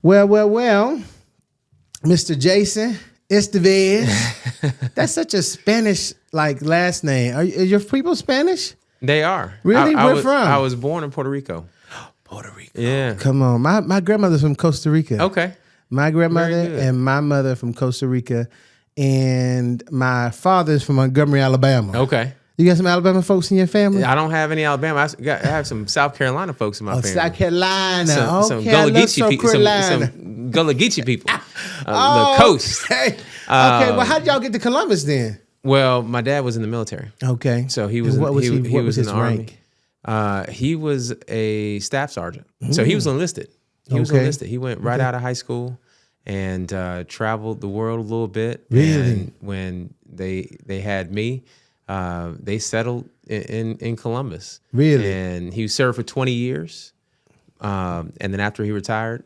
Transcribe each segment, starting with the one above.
Well, Mr. Jason Esteves. That's such a Spanish last name. Are your people Spanish? They are. Really? Where from? I was born in Puerto Rico. Puerto Rico. Yeah. Come on. My grandmother's from Costa Rica. Okay. My grandmother and my mother from Costa Rica. And my father's from Montgomery, Alabama. Okay. You got some Alabama folks in your family? I don't have any Alabama. I have some South Carolina folks in my family. South Carolina. Some Gullah Geechee some Gullah Geechee people. The coast. Okay. Well, how did y'all get to Columbus then? Well, my dad was in the military. Okay. So he was. What was he was in his the rank? Army. He was a staff sergeant. So he was enlisted. He went right out of high school and traveled the world a little bit. Really? And when they had me, they settled in Columbus. Really? And he served for 20 years. And then after he retired,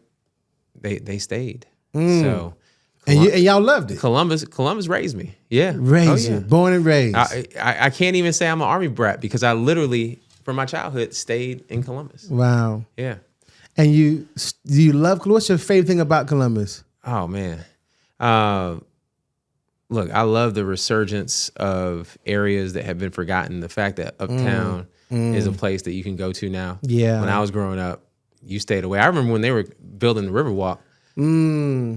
they stayed. So. And y'all loved it. Columbus raised me. Yeah. Raised you. Born and raised. I can't even say I'm an Army brat because I literally, from my childhood, stayed in Columbus. Wow. Yeah. And do you love Columbus? What's your favorite thing about Columbus? Oh, man. Look, I love the resurgence of areas that have been forgotten. The fact that Uptown is a place that you can go to now. Yeah. When I was growing up, you stayed away. I remember when they were building the Riverwalk.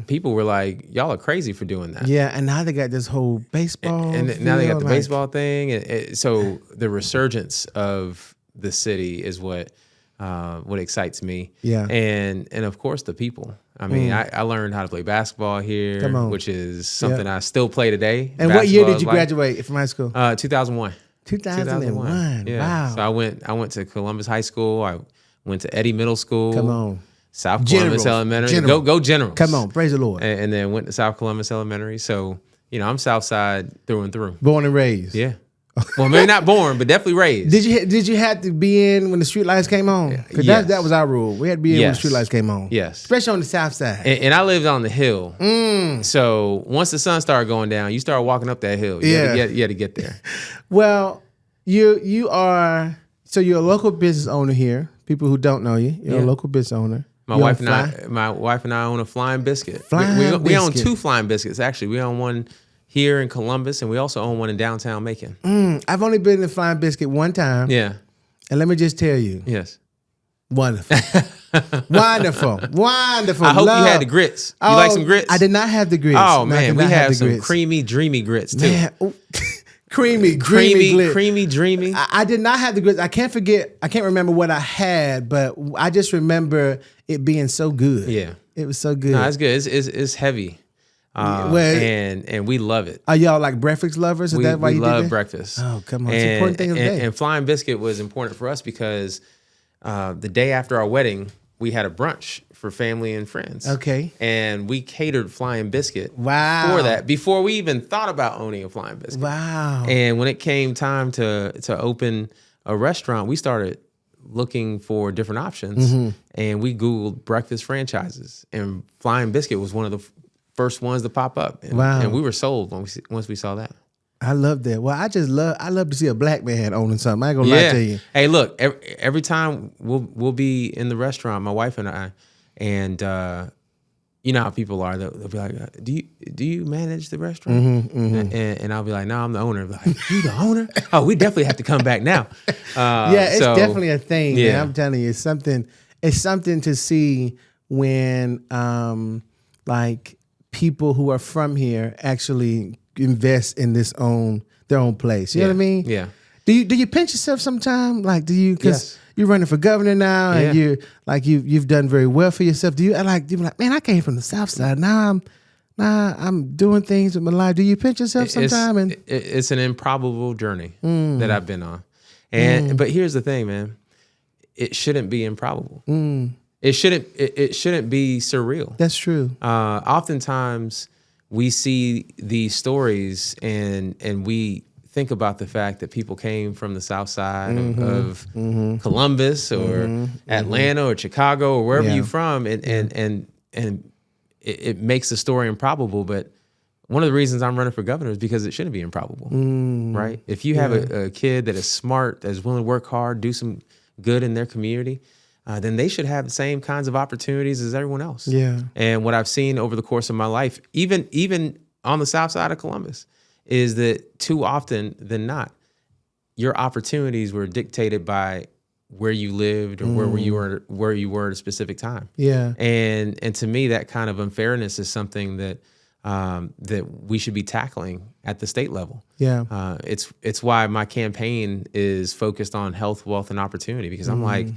People were like, y'all are crazy for doing that. Yeah, and now they got this whole baseball and now they got the baseball thing. So the resurgence of the city is what excites me. Yeah. And of course the people. I mean, I learned how to play basketball here, which is something I still play today. And what year did you graduate from high school? 2001. 2001. Yeah. Wow. So I went to Columbus High School. I went to Eddy Middle School. Come on. South Columbus Elementary. Go Generals. Come on, praise the Lord. And then went to South Columbus Elementary. So, I'm South Side through and through. Born and raised. Yeah. Well, maybe not born, but definitely raised. Did you have to be in when the street lights came on? Because that was our rule. We had to be in when the street lights came on. Yes. Especially on the South Side. And I lived on the hill. So once the sun started going down, you start walking up that hill. You had to get there. Well, you're a local business owner here. People who don't know you, you're a local business owner. My wife and I own a Flying Biscuit. We own two Flying Biscuits, actually. We own one here in Columbus, and we also own one in downtown Macon. I've only been to Flying Biscuit one time. Yeah. And let me just tell you. Yes. Wonderful. Wonderful. I hope you had the grits. You like some grits? I did not have the grits. Oh, man. We have some creamy, dreamy grits, too. Man. Creamy, dreamy. I did not have the grits. I can't remember what I had, but I just remember it being so good. Yeah. It was so good. No, it's good. It's heavy. And we love it. Are y'all like breakfast lovers? Is that why you love did that? breakfast. Oh, come on. It's an important thing of the day. And Flying Biscuit was important for us because the day after our wedding, we had a brunch for family and friends. Okay. And we catered Flying Biscuit for that before we even thought about owning a Flying Biscuit. Wow. And when it came time to open a restaurant, we started looking for different options. And we Googled breakfast franchises. And Flying Biscuit was one of the first ones to pop up. And we were sold once we saw that. I love that. Well, I love to see a black man owning something. I ain't gonna lie to you. Hey, look, every time we'll be in the restaurant, my wife and I, and you know how people are. They'll be like, "Do you manage the restaurant?" And I'll be like, "No, I'm the owner." Like, "You the owner? Oh, we definitely have to come back now." It's definitely a thing. Yeah, man. I'm telling you, it's something to see when like people who are from here actually invest in their own place. You know what I mean? Yeah. Do you pinch yourself sometime? Like, do you? Because you're running for governor now, and you've done very well for yourself. Do you be like, man, I came from the South Side. Now I'm doing things with my life. Do you pinch yourself sometime? It's an improbable journey that I've been on, but here's the thing, man. It shouldn't be improbable. It shouldn't be surreal. That's true. Oftentimes we see these stories and we think about the fact that people came from the South Side of Columbus or Atlanta or Chicago or wherever you're from, and it makes the story improbable. But one of the reasons I'm running for governor is because it shouldn't be improbable, right? If you have a kid that is smart, that is willing to work hard, do some good in their community, then they should have the same kinds of opportunities as everyone else. Yeah. And what I've seen over the course of my life, even on the south side of Columbus, is that too often than not, your opportunities were dictated by where you lived or where you were at a specific time. Yeah. And to me, that kind of unfairness is something that that we should be tackling at the state level. Yeah. It's why my campaign is focused on health, wealth, and opportunity, because I'm like,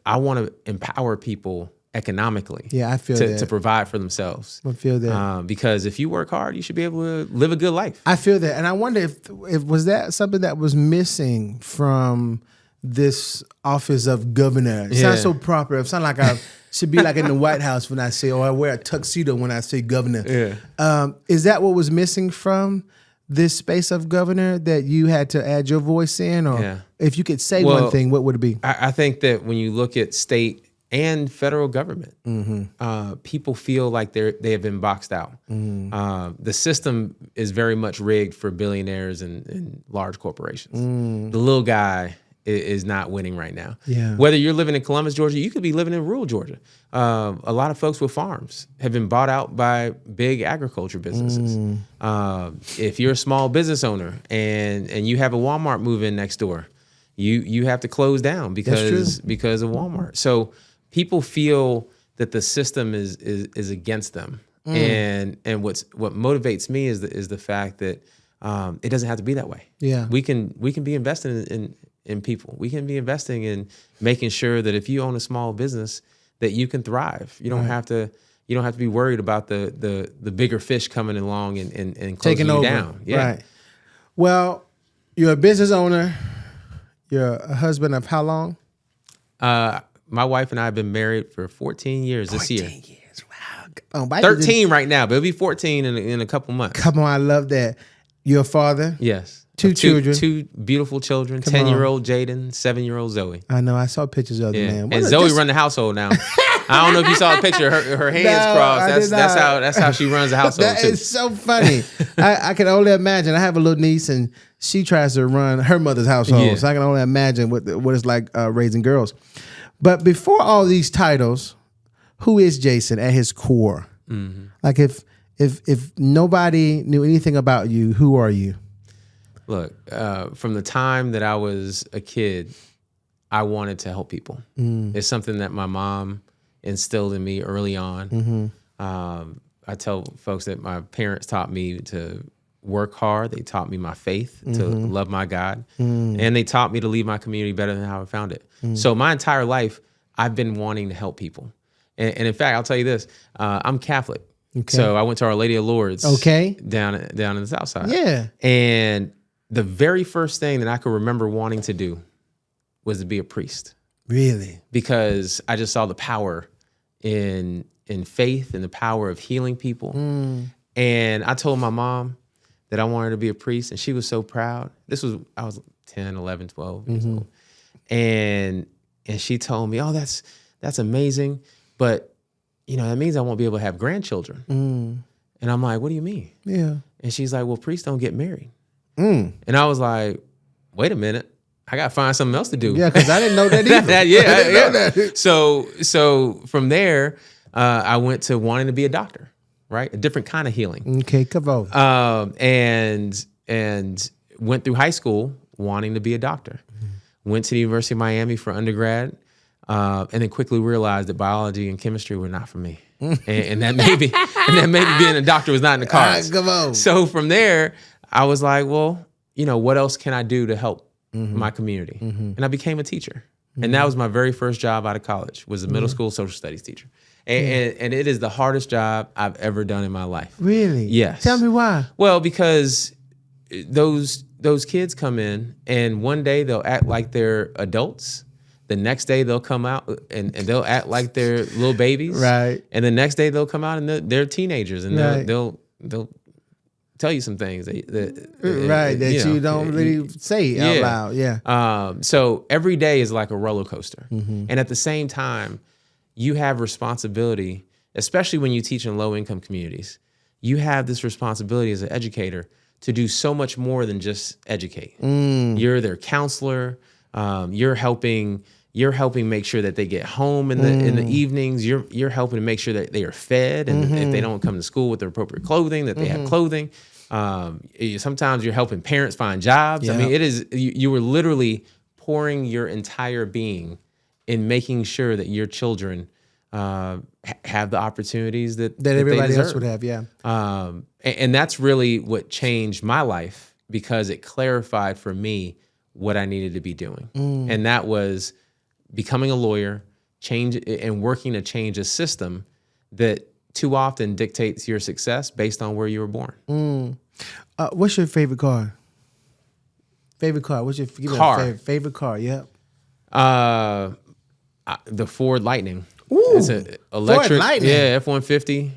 I want to empower people economically. Yeah, I feel to provide for themselves. I feel that. Because if you work hard, you should be able to live a good life. I feel that. And I wonder if was that something that was missing from this office of governor. It sounds so proper. It sounds like I should be like in the White House when I say, or I wear a tuxedo when I say governor. Yeah. Is that what was missing from this space of governor, that you had to add your voice in? Or if you could say one thing, what would it be? I think that when you look at state and federal government, people feel like they have been boxed out. The system is very much rigged for billionaires and large corporations. The little guy is not winning right now. Yeah. Whether you're living in Columbus, Georgia, you could be living in rural Georgia. A lot of folks with farms have been bought out by big agriculture businesses. If you're a small business owner and you have a Walmart move in next door, you have to close down because of Walmart. So people feel that the system is against them. And what motivates me is the fact that it doesn't have to be that way. Yeah. We can be investing in people. We can be investing in making sure that if you own a small business, that you can thrive. You don't have to be worried about the bigger fish coming along and closing taking you over. down. Yeah. Right. Well, you're a business owner. You're a husband of how long? My wife and I have been married for 14 years this year. 14 years. Wow. Oh, 13 right now, but it'll be 14 in a couple months. Come on, I love that. You're a father? Yes. Two children. Two beautiful children. 10-year-old Jaden, 7-year-old Zoe. I know. I saw pictures of them, man. And Zoe run the household now. I don't know if you saw a picture. Her hands crossed. That's how she runs the household. That is so funny. I can only imagine. I have a little niece, and she tries to run her mother's household. Yeah. So I can only imagine what it's like raising girls. But before all these titles, who is Jason at his core? Mm-hmm. Like if nobody knew anything about you, who are you? Look, from the time that I was a kid, I wanted to help people. It's something that my mom instilled in me early on. Mm-hmm. I tell folks that my parents taught me to work hard. They taught me my faith, to love my God. And they taught me to leave my community better than how I found it. So my entire life, I've been wanting to help people. And in fact, I'll tell you this, I'm Catholic. Okay. So I went to Our Lady of Lourdes down in the South Side. Yeah. And the very first thing that I could remember wanting to do was to be a priest. Really? Because I just saw the power in faith and the power of healing people. And I told my mom that I wanted to be a priest, and she was so proud. I was 10, 11, 12 years old. And she told me, "Oh, that's amazing, but that means I won't be able to have grandchildren." And I'm like, "What do you mean?" Yeah. And she's like, "Well, priests don't get married." And I was like, "Wait a minute, I gotta find something else to do." Yeah, because I didn't know that either. Yeah. So from there, I went to wanting to be a doctor, right? A different kind of healing. Okay, come on. And went through high school wanting to be a doctor. Went to the University of Miami for undergrad, and then quickly realized that biology and chemistry were not for me, and that maybe being a doctor was not in the cards. Come on. So from there, I was like, well, what else can I do to help my community? And I became a teacher. And that was my very first job out of college, was a middle school social studies teacher. And it is the hardest job I've ever done in my life. Really? Yes. Tell me why. Well, because those kids come in, and one day they'll act like they're adults. The next day they'll come out and they'll act like they're little babies. Right. And the next day they'll come out and they're teenagers, and they'll tell you some things that you don't really say out loud. Yeah. So every day is like a roller coaster. And at the same time, you have responsibility, especially when you teach in low income communities. You have this responsibility as an educator to do so much more than just educate. You're their counselor. You're helping you're helping make sure that they get home in the evenings. You're helping to make sure that they are fed, and if they don't come to school with the appropriate clothing, that they have clothing. Sometimes you're helping parents find jobs. I mean, it is you were literally pouring your entire being in making sure that your children have the opportunities that everybody else would have. Yeah. And that's really what changed my life, because it clarified for me what I needed to be doing. And that was becoming a lawyer, and working to change a system that too often dictates your success based on where you were born. What's your favorite car? What's your favorite car? Yep. The Ford Lightning. Ooh, it's an electric. Ford Lightning. Yeah, F-150.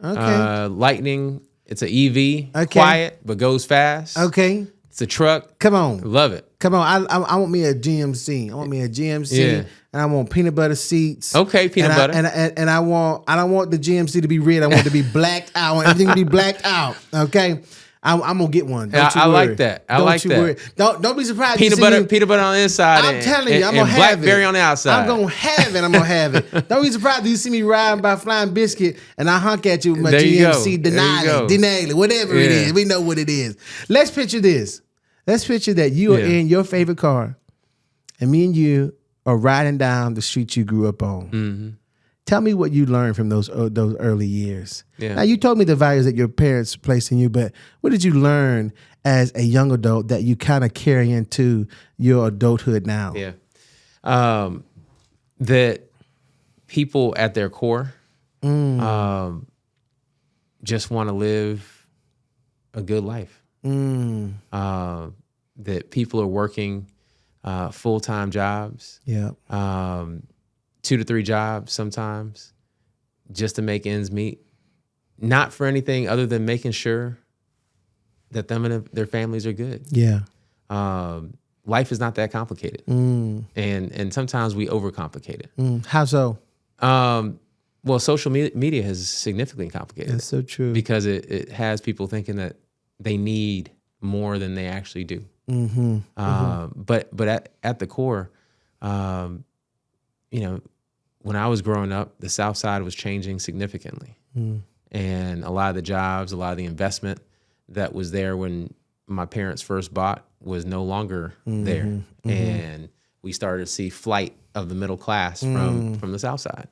Okay. Lightning. It's an EV. Okay. Quiet but goes fast. Okay. It's a truck. Come on. Love it. Come on. I want me a GMC. Yeah. And I want peanut butter seats. Okay, peanut butter. And I don't want the GMC to be red. I want it to be blacked out. I want everything to be blacked out. Okay. I'm gonna get one. Don't you worry. Like that. I like that. Worry. Don't be surprised. Peanut butter on the inside. I'm telling you, I'm gonna have blackberry on the outside. I'm gonna have it. Don't be surprised if you see me riding by Flying Biscuit and I honk at you with my GMC Denali, whatever it is. We know what it is. Let's picture this. Let's picture that you are in your favorite car, and me and you are riding down the street you grew up on. Mm-hmm. Tell me what you learned from those early years. Yeah. Now, you told me the values that your parents placed in you, but what did you learn as a young adult that you kind of carry into your adulthood now? Yeah. That people at their core just want to live a good life. That people are working full-time jobs. Yeah. 2 to 3 jobs sometimes just to make ends meet, not for anything other than making sure that them and their families are good. Yeah. Life is not that complicated. And sometimes we overcomplicate it. How so? Well, social media has significantly complicated. That's so true. Because it has people thinking that they need more than they actually do. But at the core, when I was growing up, the South Side was changing significantly. And a lot of the jobs, a lot of the investment that was there when my parents first bought was no longer there. And we started to see flight of the middle class from the South Side.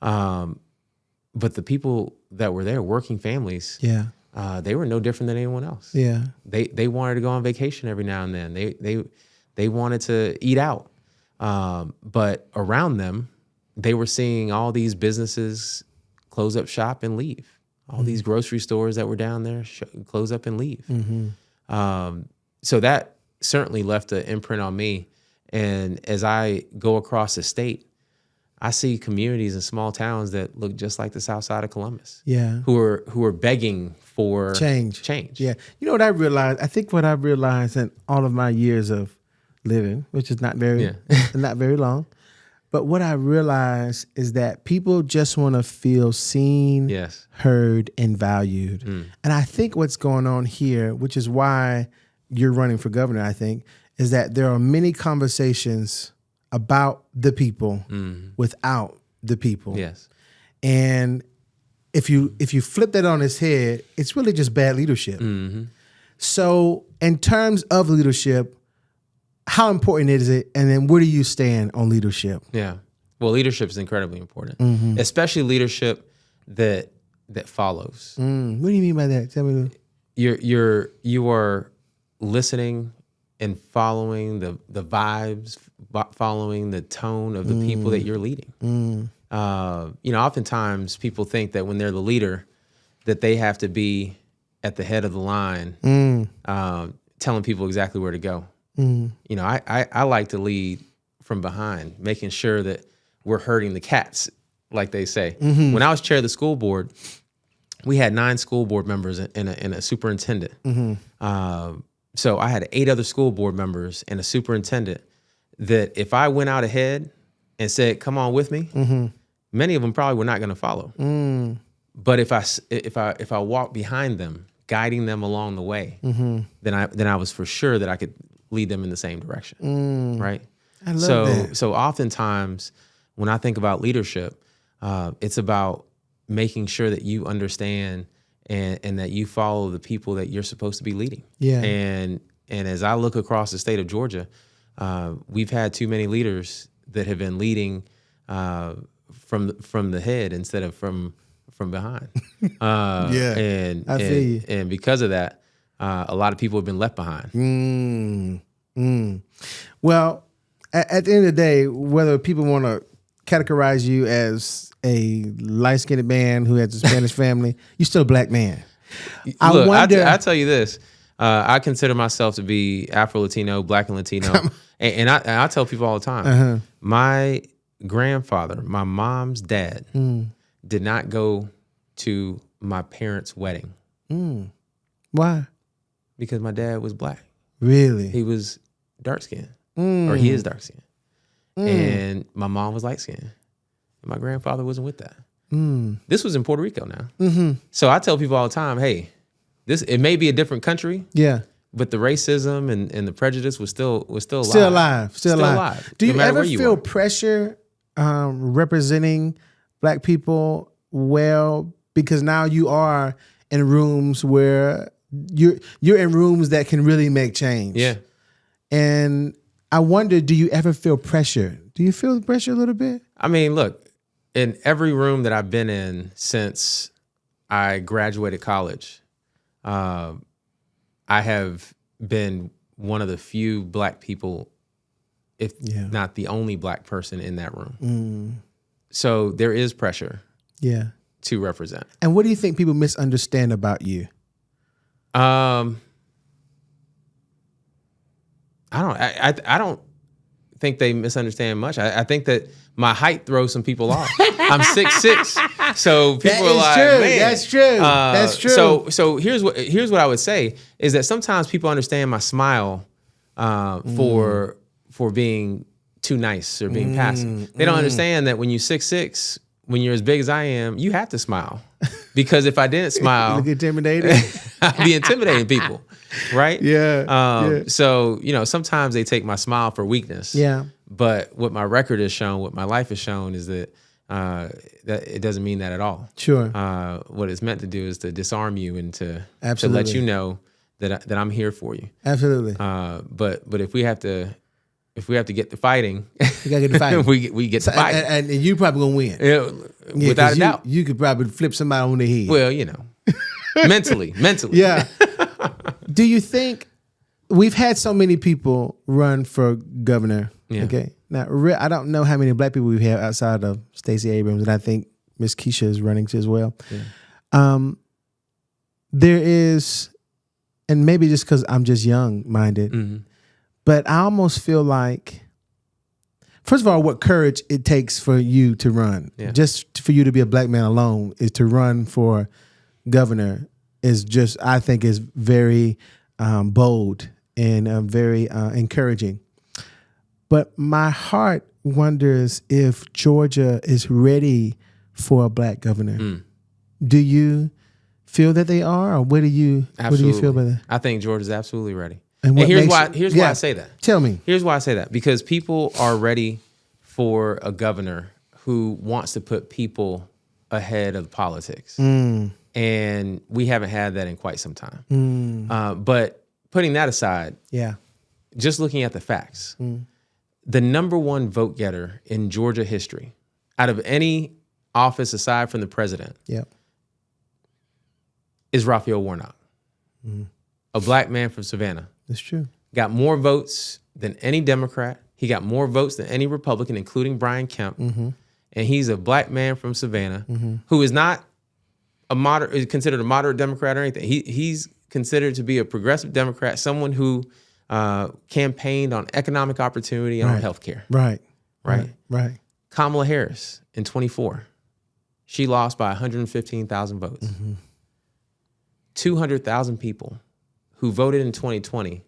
But the people that were there, working families, they were no different than anyone else. Yeah. They wanted to go on vacation every now and then. They wanted to eat out. But around them, they were seeing all these businesses close up shop and leave. All these grocery stores that were down there close up and leave. So that certainly left an imprint on me. And as I go across the state, I see communities in small towns that look just like the South Side of Columbus. Yeah. Who are begging for change. Yeah. You know what I realized? I think what I realized in all of my years of living, which is not very long. But what I realized is that people just want to feel seen, heard, and valued. And I think what's going on here, which is why you're running for governor, I think, is that there are many conversations about the people without the people. Yes. And if you flip that on its head, it's really just bad leadership. So in terms of leadership, how important is it? And then where do you stand on leadership? Yeah. Well, leadership is incredibly important, especially leadership that follows. What do you mean by that? Tell me. You are listening and following the vibes, following the tone of the people that you're leading. Oftentimes people think that when they're the leader, that they have to be at the head of the line, telling people exactly where to go. I like to lead from behind, making sure that we're herding the cats, like they say. When I was chair of the school board, we had 9 school board members and a superintendent. So I had 8 other school board members and a superintendent that if I went out ahead and said, come on with me, many of them probably were not going to follow. But if I walked behind them, guiding them along the way, then I was for sure that I could lead them in the same direction, right? I love that. So oftentimes when I think about leadership, it's about making sure that you understand and that you follow the people that you're supposed to be leading. Yeah. And as I look across the state of Georgia, we've had too many leaders that have been leading from the head instead of from behind. I feel you. And because of that, a lot of people have been left behind. Well, at the end of the day, whether people want to categorize you as a light-skinned man who has a Spanish family, you're still a black man. I tell you this. I consider myself to be Afro-Latino, Black and Latino. and I tell people all the time, my grandfather, my mom's dad, did not go to my parents' wedding. Why? Because my dad was black. Really? He was dark-skinned, or he is dark-skinned. And my mom was light-skinned. And my grandfather wasn't with that. This was in Puerto Rico now. So I tell people all the time, hey, it may be a different country. Yeah. But the racism and the prejudice was still alive. Still alive. Do you ever feel pressure representing black people well? Because now you are in rooms where you're in rooms that can really make change. Yeah. And I wonder, do you ever feel pressure? Do you feel the pressure a little bit? I mean, look, in every room that I've been in since I graduated college, I have been one of the few black people, if not the only black person in that room. So there is pressure to represent. And what do you think people misunderstand about you? I don't think they misunderstand much. I think that my height throws some people off. I'm 6'6", so people are like, "Man, that's true. That's true." So here's what I would say is that sometimes people understand my smile for being too nice or being passive. They don't understand that when you're 6'6", when you're as big as I am, you have to smile, because if I didn't smile, look intimidating. I'd be intimidating people, right? Yeah. So sometimes they take my smile for weakness. Yeah. But what my record has shown, what my life has shown, is that that it doesn't mean that at all. Sure. What it's meant to do is to disarm you and to let you know that I'm here for you. Absolutely. But if we have to get to fighting, we gotta get to fighting. we get to fighting, and you probably gonna win. Without a doubt. You could probably flip somebody on the head. Well, mentally. Yeah. Do you think we've had so many people run for governor? Yeah. Okay. Now, I don't know how many black people we have outside of Stacey Abrams, and I think Miss Keisha is running as well. Yeah. There is, and maybe just because I'm just young-minded, but I almost feel like, first of all, what courage it takes for you to run. Yeah. Just for you to be a black man alone is to run for governor is just, I think, is very bold and very encouraging. But my heart wonders if Georgia is ready for a black governor. Do you feel that they are, or what do you feel about that? I think Georgia's absolutely ready. And here's why I say that. Tell me. Here's why I say that. Because people are ready for a governor who wants to put people ahead of politics. And we haven't had that in quite some time. But putting that aside, just looking at the facts, the number one vote getter in Georgia history, out of any office aside from the president, is Raphael Warnock, a black man from Savannah. That's true. Got more votes than any Democrat. He got more votes than any Republican, including Brian Kemp. And he's a black man from Savannah who is not considered a moderate Democrat or anything. He's considered to be a progressive Democrat, someone who campaigned on economic opportunity and on healthcare. Right. Kamala Harris in 24, she lost by 115,000 votes. 200,000 people who voted in 2020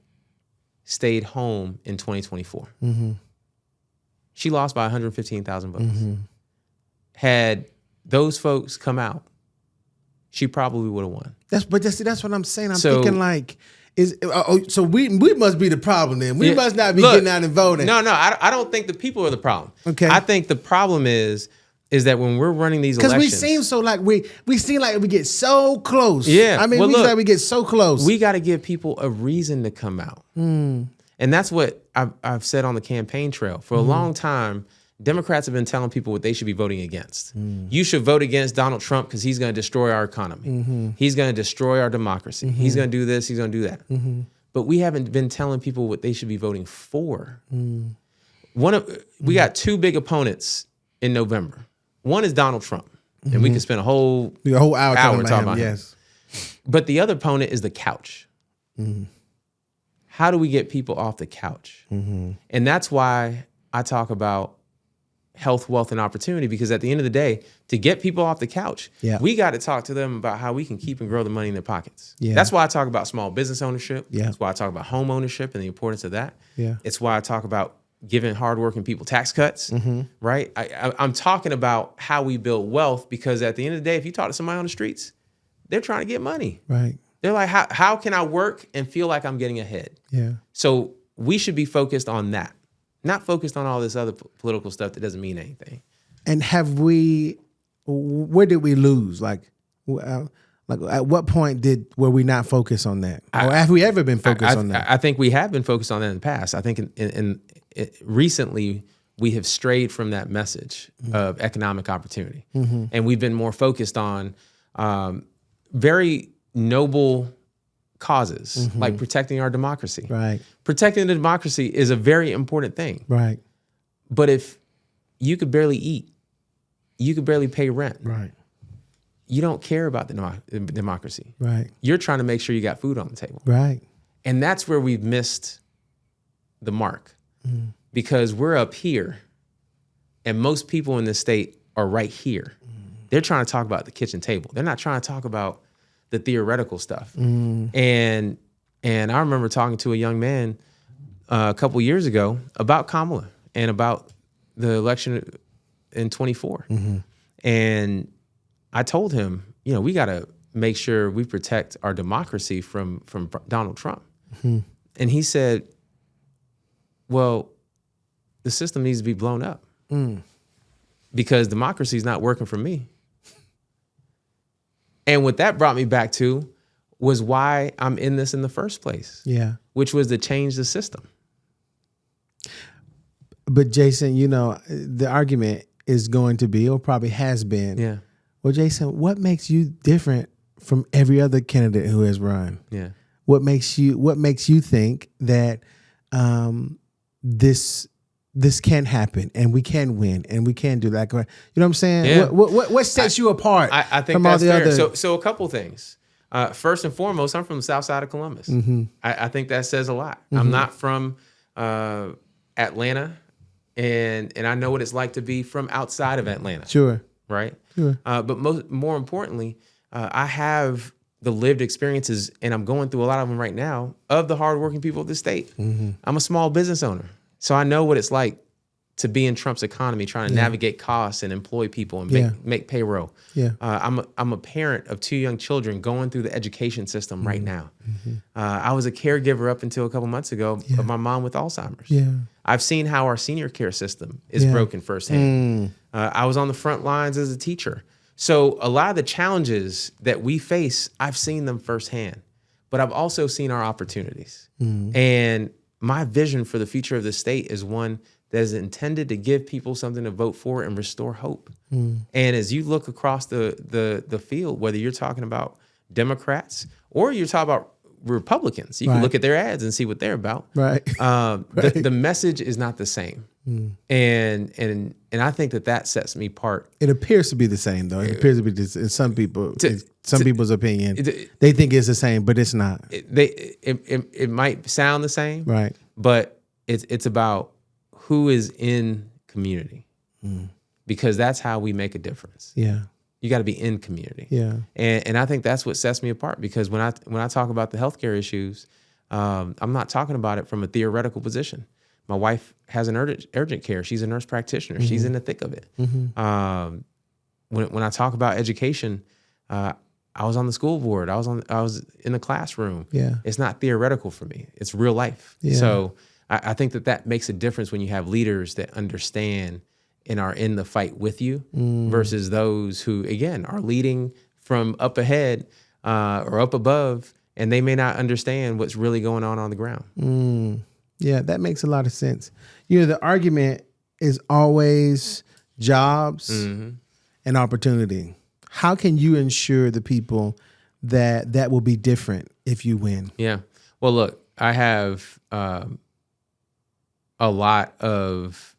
stayed home in 2024. She lost by 115,000 votes. Had those folks come out, she probably would have won. That's what I'm saying. I'm thinking like, So we must be the problem then. We must not be getting out and voting. No, I don't think the people are the problem. Okay. I think the problem is that when we're running these elections, because we seem so like we seem like we get so close. Yeah, I mean, we seem like we get so close. We got to give people a reason to come out, and that's what I've said on the campaign trail for a long time. Democrats have been telling people what they should be voting against. You should vote against Donald Trump because he's going to destroy our economy. He's going to destroy our democracy. He's going to do this. He's going to do that. But we haven't been telling people what they should be voting for. We got two big opponents in November. One is Donald Trump, and we could spend a whole hour talking about him. Yes. But the other opponent is the couch. How do we get people off the couch? And that's why I talk about health, wealth, and opportunity, because at the end of the day, to get people off the couch, we got to talk to them about how we can keep and grow the money in their pockets. That's why I talk about small business ownership. That's why I talk about home ownership and the importance of that. It's why I talk about giving hardworking people tax cuts, right? I'm talking about how we build wealth, because at the end of the day, if you talk to somebody on the streets, they're trying to get money. Right. They're like, how can I work and feel like I'm getting ahead? So we should be focused on that. Not focused on all this other political stuff that doesn't mean anything. And where did we lose? Like at what point were we not focused on that? Or have we ever been focused on that? I think we have been focused on that in the past. I think recently we have strayed from that message of economic opportunity. And we've been more focused on very noble causes, like protecting our democracy. Right. Protecting the democracy is a very important thing. Right. But if you could barely eat, you could barely pay rent. Right. You don't care about the democracy. Right. You're trying to make sure you got food on the table. Right. And that's where we've missed the mark, because we're up here and most people in this state are right here. They're trying to talk about the kitchen table. They're not trying to talk about the theoretical stuff. And I remember talking to a young man a couple years ago about Kamala and about the election in 24. And I told him, we got to make sure we protect our democracy from Donald Trump. And he said, well, the system needs to be blown up because democracy is not working for me. And what that brought me back to was why I'm in this in the first place. Which was to change the system. But Jason, the argument is going to be, or probably has been, well, Jason, what makes you different from every other candidate who has run? What makes you think that this can happen and we can win and we can do that? You know what I'm saying? What sets you apart? I think from that's all the fair. other... So a couple things. First and foremost, I'm from the south side of Columbus. I think that says a lot. I'm not from Atlanta, and I know what it's like to be from outside of Atlanta. Sure. Right? Sure. But more importantly, I have the lived experiences, and I'm going through a lot of them right now, of the hardworking people of the state. I'm a small business owner. So I know what it's like to be in Trump's economy, trying to navigate costs and employ people and make payroll. I'm a parent of two young children going through the education system right now. I was a caregiver up until a couple months ago of my mom with Alzheimer's. I've seen how our senior care system is broken firsthand. I was on the front lines as a teacher. So a lot of the challenges that we face, I've seen them firsthand, but I've also seen our opportunities. And my vision for the future of the state is one that is intended to give people something to vote for and restore hope. And as you look across the field, whether you're talking about Democrats or you're talking about Republicans, you can look at their ads and see what they're about. The message is not the same. And I think that sets me apart. It appears to be the same, though. It appears to be in some people, some people's opinion. They think it's the same, but it's not. It might sound the same, right? But it's about who is in community, because that's how we make a difference. You got to be in community. And I think that's what sets me apart, because when I talk about the healthcare issues, I'm not talking about it from a theoretical position. My wife has an urgent care. She's a nurse practitioner. She's in the thick of it. When I talk about education, I I was on the school board. I was in the classroom. Yeah. It's not theoretical for me. It's real life. Yeah. So I think that makes a difference when you have leaders that understand and are in the fight with you versus those who, again, are leading from up ahead or up above, and they may not understand what's really going on the ground. Yeah, that makes a lot of sense. The argument is always jobs and opportunity. How can you ensure the people that will be different if you win? Yeah. Well, look, I have a lot of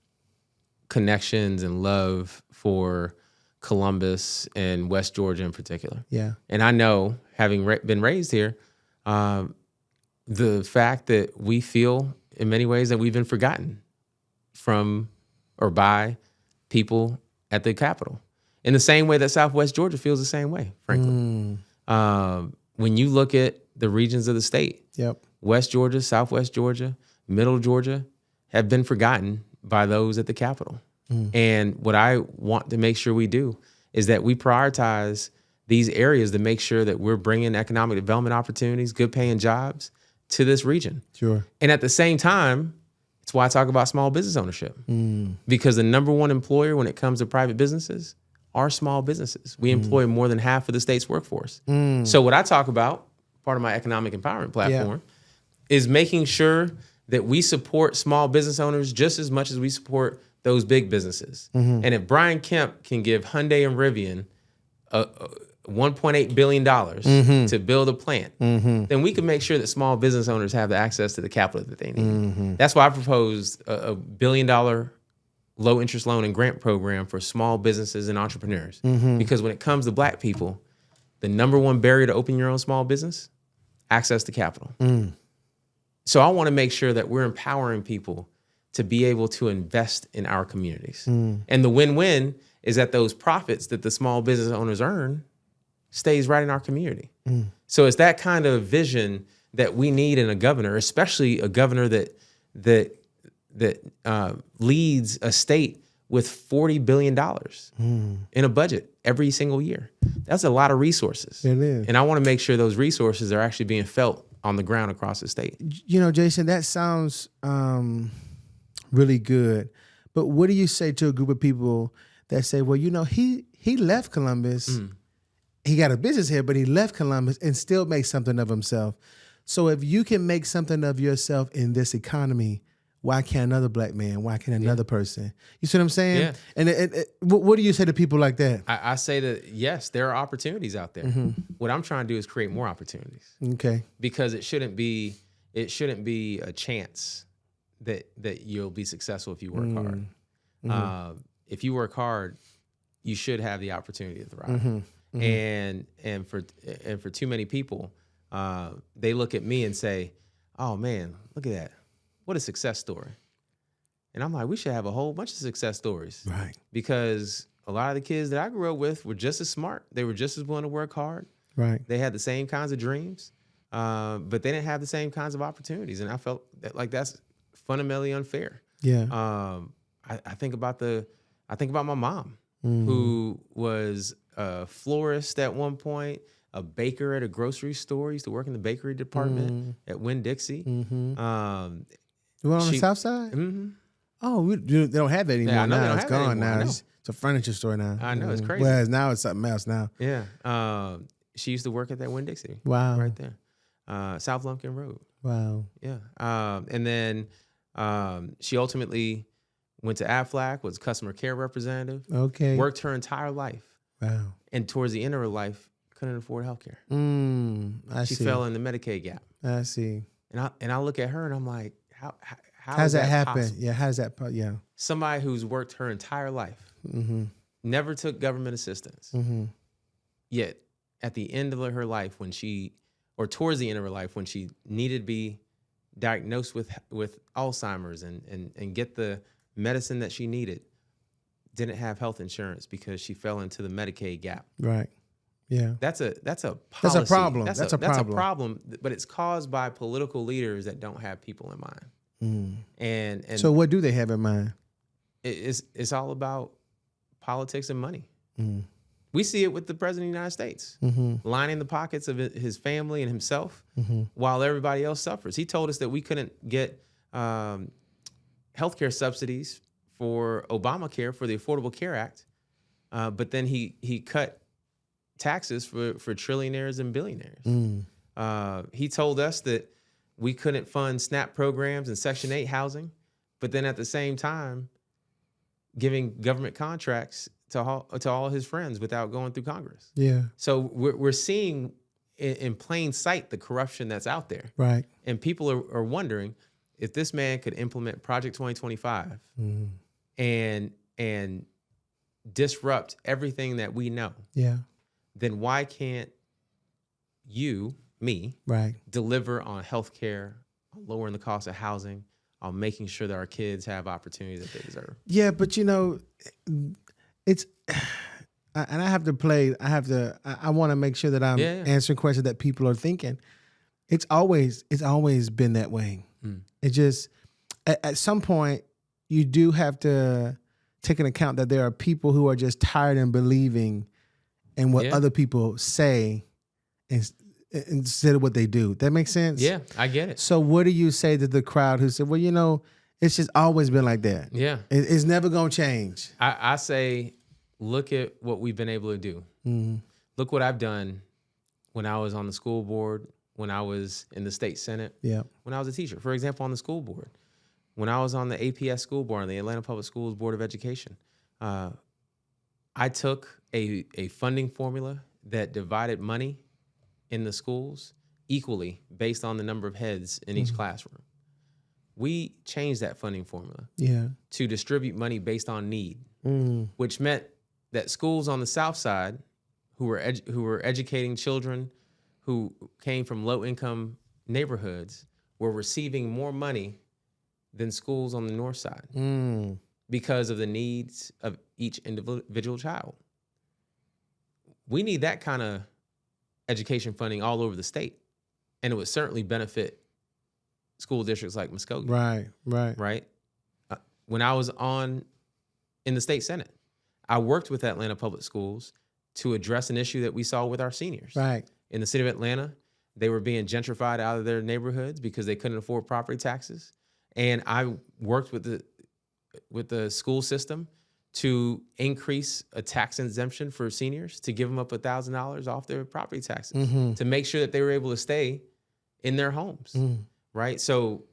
connections and love for Columbus and West Georgia in particular. Yeah. And I know, having been raised here, the fact that we feel in many ways that we've been forgotten from or by people at the Capitol. In the same way that Southwest Georgia feels the same way, frankly. When you look at the regions of the state, West Georgia, Southwest Georgia, Middle Georgia have been forgotten by those at the Capitol. And what I want to make sure we do is that we prioritize these areas to make sure that we're bringing economic development opportunities, good paying jobs to this region. Sure. And at the same time, it's why I talk about small business ownership. Because the number one employer when it comes to private businesses are small businesses. We employ more than half of the state's workforce. So what I talk about, part of my economic empowerment platform, is making sure that we support small business owners just as much as we support those big businesses. And if Brian Kemp can give Hyundai and Rivian $1.8 billion to build a plant, then we can make sure that small business owners have the access to the capital that they need. That's why I proposed a $1 billion low interest loan and grant program for small businesses and entrepreneurs. Because when it comes to Black people, the number one barrier to open your own small business, access to capital. So I want to make sure that we're empowering people to be able to invest in our communities. And the win-win is that those profits that the small business owners earn stays right in our community. So it's that kind of vision that we need in a governor, especially a governor that leads a state with $40 billion in a budget every single year. That's a lot of resources. It is. And I want to make sure those resources are actually being felt on the ground across the state. Jason, that sounds really good. But what do you say to a group of people that say, well, he left Columbus. He got a business here, but he left Columbus and still makes something of himself. So if you can make something of yourself in this economy, why can't another Black man? Why can't another person? You see what I'm saying? Yeah. And what do you say to people like that? I say that, yes, there are opportunities out there. What I'm trying to do is create more opportunities. Okay. Because it shouldn't be a chance that you'll be successful if you work hard. If you work hard, you should have the opportunity to thrive. And for too many people, they look at me and say, "Oh man, look at that. What a success story." And I'm like, we should have a whole bunch of success stories. Right. Because a lot of the kids that I grew up with were just as smart. They were just as willing to work hard. Right. They had the same kinds of dreams, but they didn't have the same kinds of opportunities. And I felt like that's fundamentally unfair. Yeah. I think about my mom, who was a florist at one point, a baker at a grocery store. Used to work in the bakery department at Winn-Dixie. You went on the South Side? Oh, they don't have that anymore. Yeah, I know now. they don't It's have that gone anymore. now. It's a furniture store now. I know, it's crazy. Whereas now it's something else now. Yeah. She used to work at that Winn-Dixie. Wow. Right there. South Lumpkin Road. Wow. Yeah. And then she ultimately went to Aflac, was a customer care representative. Okay. Worked her entire life. Wow. And towards the end of her life, couldn't afford healthcare. She see. fell in the Medicaid gap. I see. And I look at her and I'm like, how does that happen? possible? Yeah, how does that, yeah. Somebody who's worked her entire life, never took government assistance, yet at the end of her life towards the end of her life when she needed to be diagnosed with Alzheimer's and get the medicine that she needed, didn't have health insurance because she fell into the Medicaid gap. Right. Yeah. That's a policy. That's a problem. That's a problem. That's a problem, but it's caused by political leaders that don't have people in mind. And so what do they have in mind? It's all about politics and money. We see it with the president of the United States, lining the pockets of his family and himself while everybody else suffers. He told us that we couldn't get healthcare subsidies for Obamacare, for the Affordable Care Act, but then he cut taxes for trillionaires and billionaires. He told us that we couldn't fund SNAP programs and Section 8 housing, but then at the same time giving government contracts to all his friends without going through Congress. Yeah. So we're seeing in plain sight the corruption that's out there. Right. And people are wondering if this man could implement Project 2025 and disrupt everything that we know. Yeah. Then why can't you, me, deliver on healthcare, on lowering the cost of housing, on making sure that our kids have opportunities that they deserve? Yeah, but it's, and I want to make sure that I'm answering questions that people are thinking. It's always been that way. It just, at some point, you do have to take into account that there are people who are just tired and believing in what other people say instead of what they do. That makes sense? Yeah, I get it. So what do you say to the crowd who said, well, it's just always been like that. Yeah. It's never going to change. I say, look at what we've been able to do. Look what I've done when I was on the school board, when I was in the state Senate, when I was a teacher. For example, on the school board, when I was on the APS school board, on the Atlanta Public Schools Board of Education, I took a funding formula that divided money in the schools equally based on the number of heads in each classroom. We changed that funding formula to distribute money based on need, which meant that schools on the South Side who were educating children who came from low-income neighborhoods were receiving more money than schools on the North Side because of the needs of each individual child. We need that kind of education funding all over the state, and it would certainly benefit school districts like Muskogee. Right. When I was in the state Senate, I worked with Atlanta Public Schools to address an issue that we saw with our seniors. In the city of Atlanta, they were being gentrified out of their neighborhoods because they couldn't afford property taxes. And I worked with the school system to increase a tax exemption for seniors, to give them up $1,000 off their property taxes, to make sure that they were able to stay in their homes. Right. So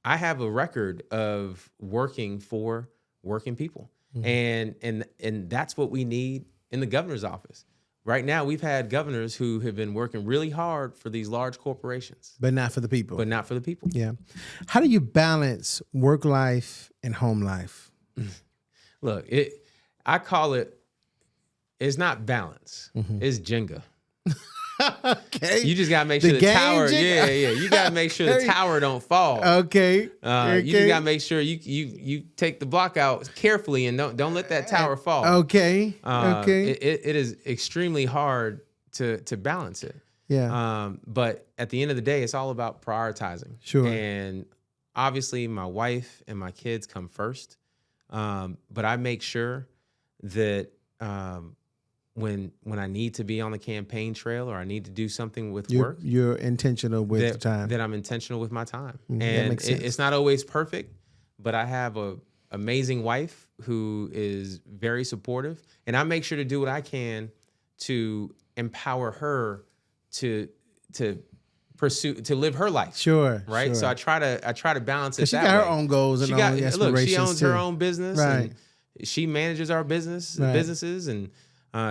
I have a record of working for working people. And that's what we need in the governor's office. Right now, we've had governors who have been working really hard for these large corporations. But not for the people. Yeah. How do you balance work life and home life? Look, I call it's not balance. It's Jenga. Okay. You just gotta make sure the tower. Jenga? You gotta make sure the tower don't fall. Okay. You just gotta make sure you take the block out carefully and don't let that tower fall. Okay. It is extremely hard to balance it. But at the end of the day, it's all about prioritizing. Sure. And obviously, my wife and my kids come first. But I make sure that when I need to be on the campaign trail or I need to do something with work, you're intentional with the time. That I'm intentional with my time. That And makes sense. it's not always perfect, but I have a amazing wife who is very supportive, and I make sure to do what I can to empower her to pursue, to live her life. Sure. Right. Sure. So I try to balance it. She got her own goals and aspirations. Look, she owns her own business. Right. And she manages our businesses, and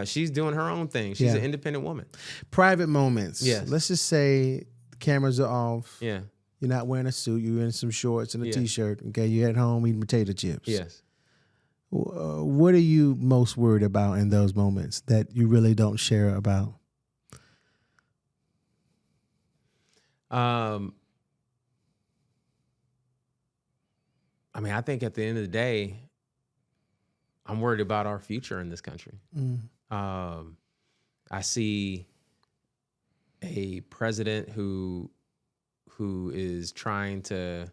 she's doing her own thing. She's an independent woman. Private moments. Yes. Let's just say the cameras are off. Yeah. You're not wearing a suit. You're in some shorts and a t-shirt. Okay. You're at home eating potato chips. Yes. What are you most worried about in those moments that you really don't share about? I mean, I think at the end of the day, I'm worried about our future in this country. I see a president who is trying to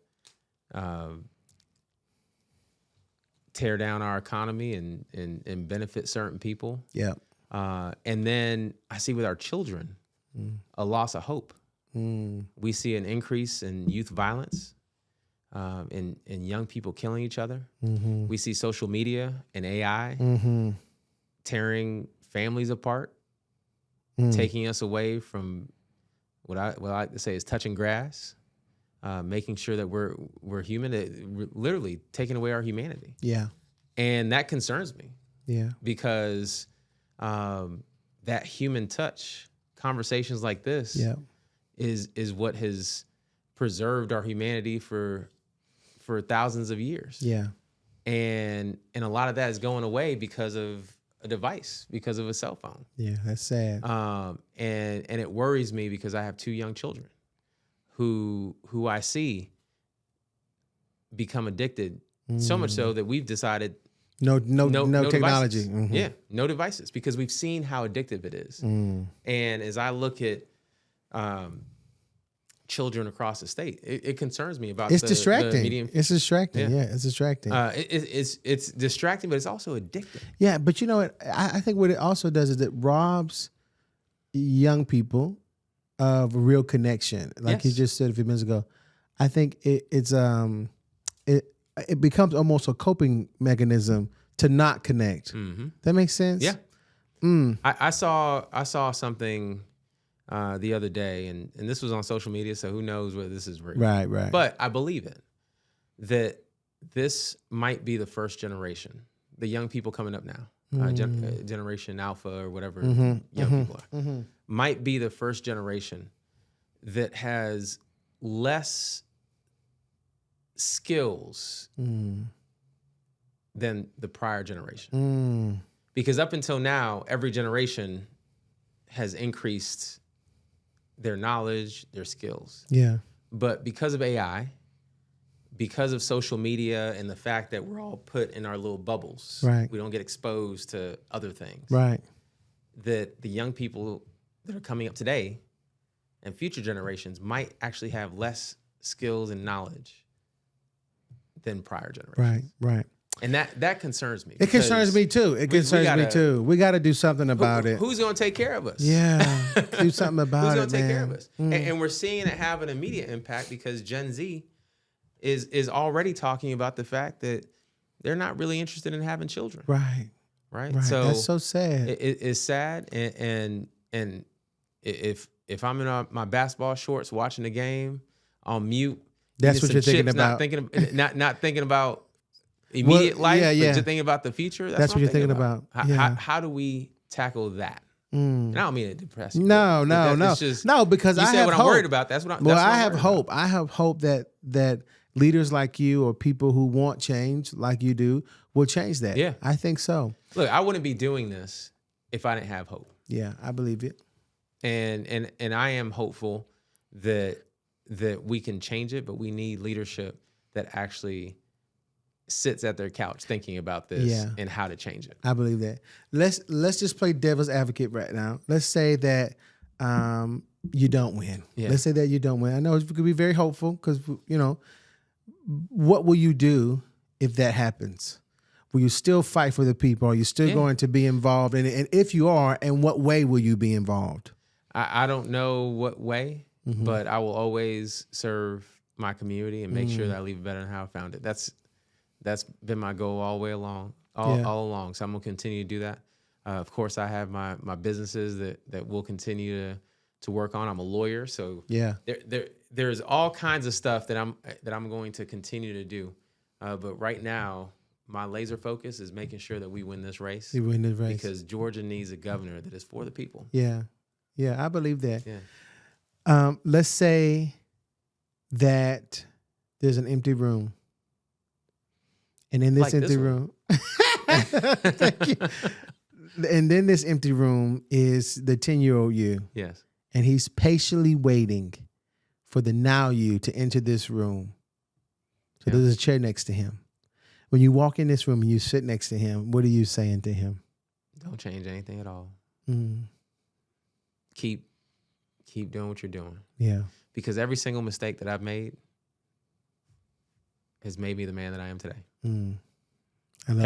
tear down our economy and benefit certain people. Yeah. And then I see with our children a loss of hope. We see an increase in youth violence, in young people killing each other. We see social media and AI tearing families apart, taking us away from what I like to say is touching grass, making sure that we're human, literally taking away our humanity. Yeah. And that concerns me. Yeah. Because that human touch, conversations like this, is what has preserved our humanity for thousands of years. Yeah. And a lot of that is going away because of a device, because of a cell phone. Yeah, that's sad. And it worries me because I have 2 young children who I see become addicted, so much so that we've decided no technology. Mm-hmm. Yeah, no devices, because we've seen how addictive it is. And as I look at children across the state, it concerns me about it's distracting. The medium. It's distracting. Yeah, it's distracting. It's distracting, but it's also addictive. Yeah, but you know what? I think what it also does is it robs young people of a real connection. Like you just said a few minutes ago. I think it becomes almost a coping mechanism to not connect. That makes sense? Yeah. I saw something the other day, and this was on social media, so who knows whether this is real. Right. But I believe it, that this might be the first generation, the young people coming up now, Generation Alpha or whatever young people are, might be the first generation that has less skills than the prior generation. Because up until now, every generation has increased their knowledge, their skills. Yeah. But because of AI, because of social media and the fact that we're all put in our little bubbles, we don't get exposed to other things. Right. That the young people that are coming up today and future generations might actually have less skills and knowledge than prior generations. Right. And that concerns me. It concerns me too. It concerns me too. We got to do something about it. Who's going to take care of us? Yeah, do something about it. Who's going to take care of us? And we're seeing it have an immediate impact because Gen Z is already talking about the fact that they're not really interested in having children. Right. So that's so sad. It's sad. And if I'm in my basketball shorts watching the game, I'll mute. That's what you're thinking about. Not thinking about immediate life, but just thinking about the future. That's what you're thinking about. How do we tackle that? And I don't mean to depress you. No. It's just, because you I said have what hope. I'm worried about. That's what I'm. Well, I have hope. I have hope that leaders like you or people who want change like you do will change that. Yeah, I think so. Look, I wouldn't be doing this if I didn't have hope. Yeah, I believe it. And I am hopeful that we can change it, but we need leadership that actually sits at their couch thinking about this and how to change it. I believe that. Let's just play devil's advocate right now. Let's say that you don't win. Yeah. Let's say that you don't win. I know it could be very hopeful because, what will you do if that happens? Will you still fight for the people? Are you still going to be involved in it? And if you are, in what way will you be involved? I don't know what way, but I will always serve my community and make sure that I leave it better than how I found it. That's been my goal all the way along, all along. So I'm gonna continue to do that. Of course, I have my businesses that we'll continue to work on. I'm a lawyer, so there's all kinds of stuff that I'm going to continue to do. But right now, my laser focus is making sure that we win this race. You win this race because Georgia needs a governor that is for the people. Yeah, I believe that. Yeah. Let's say that there's an empty room. And in this empty room, thank you. And then this empty room is the 10-year-old you. Yes. And he's patiently waiting for the now you to enter this room. So there's a chair next to him. When you walk in this room and you sit next to him, what are you saying to him? Don't change anything at all. Keep doing what you're doing. Yeah. Because every single mistake that I've made has made me the man that I am today. I love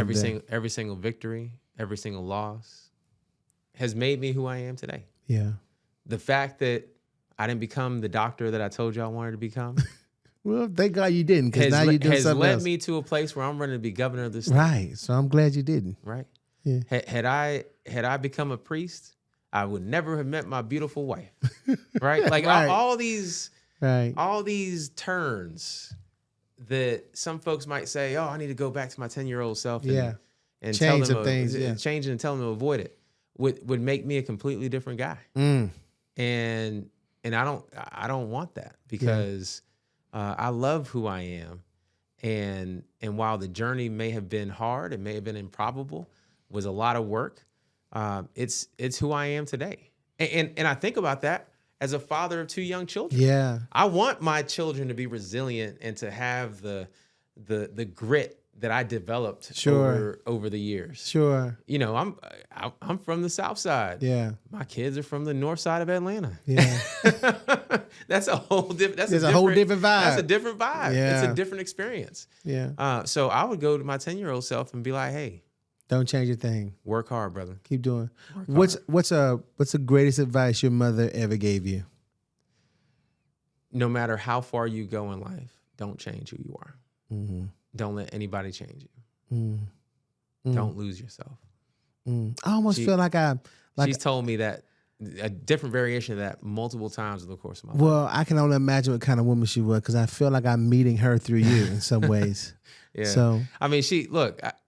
every single victory, every single loss, has made me who I am today. Yeah. The fact that I didn't become the doctor that I told you I wanted to become. Well, thank God you didn't, because now you're doing something else. Has led me to a place where I'm running to be governor of this state. Right. So I'm glad you didn't. Right. Yeah. Had I become a priest, I would never have met my beautiful wife. Right. Like right. all these turns that some folks might say, oh, I need to go back to my 10-year-old self and change tell them some things, change it and tell them to avoid it would make me a completely different guy. And I don't want that, because I love who I am. And while the journey may have been hard, it may have been improbable, was a lot of work, it's who I am today. And I think about that as a father of 2 young children. Yeah. I want my children to be resilient and to have the grit that I developed over the years. Sure. You know, I'm from the South Side. Yeah. My kids are from the North Side of Atlanta. Yeah. That's a whole different. That's a whole different vibe. That's a different vibe. Yeah. It's a different experience. Yeah. So I would go to my 10-year-old self and be like, "Hey, don't change a thing. Work hard, brother. Keep doing. What's the greatest advice your mother ever gave you? No matter how far you go in life, don't change who you are. Mm-hmm. Don't let anybody change you. Mm-hmm. Don't lose yourself." I almost feel like she's told me that, a different variation of that, multiple times in the course of my life. Well, I can only imagine what kind of woman she was, because I feel like I'm meeting her through you in some ways. Yeah. So I mean,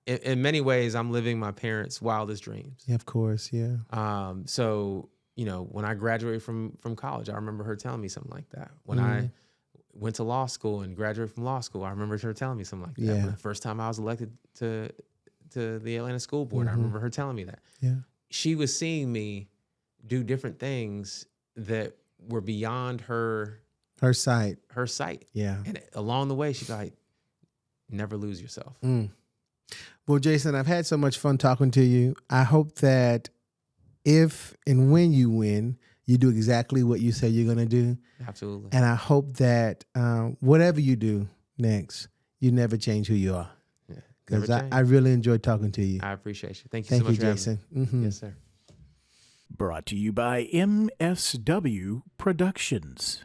in many ways, I'm living my parents' wildest dreams. Yeah, of course. Yeah. So, you know, when I graduated from college, I remember her telling me something like that. When I went to law school and graduated from law school, I remember her telling me something like that. Yeah. When the first time I was elected to the Atlanta School Board, I remember her telling me that. Yeah. She was seeing me do different things that were beyond her sight. Yeah. And along the way, she'd be like, never lose yourself. Well, Jason, I've had so much fun talking to you. I hope that if and when you win, you do exactly what you say you're going to do. Absolutely. And I hope that whatever you do next, you never change who you are. Because I really enjoyed talking to you. I appreciate you. Thank you so much, Jason. Mm-hmm. Yes, sir. Brought to you by MSW Productions.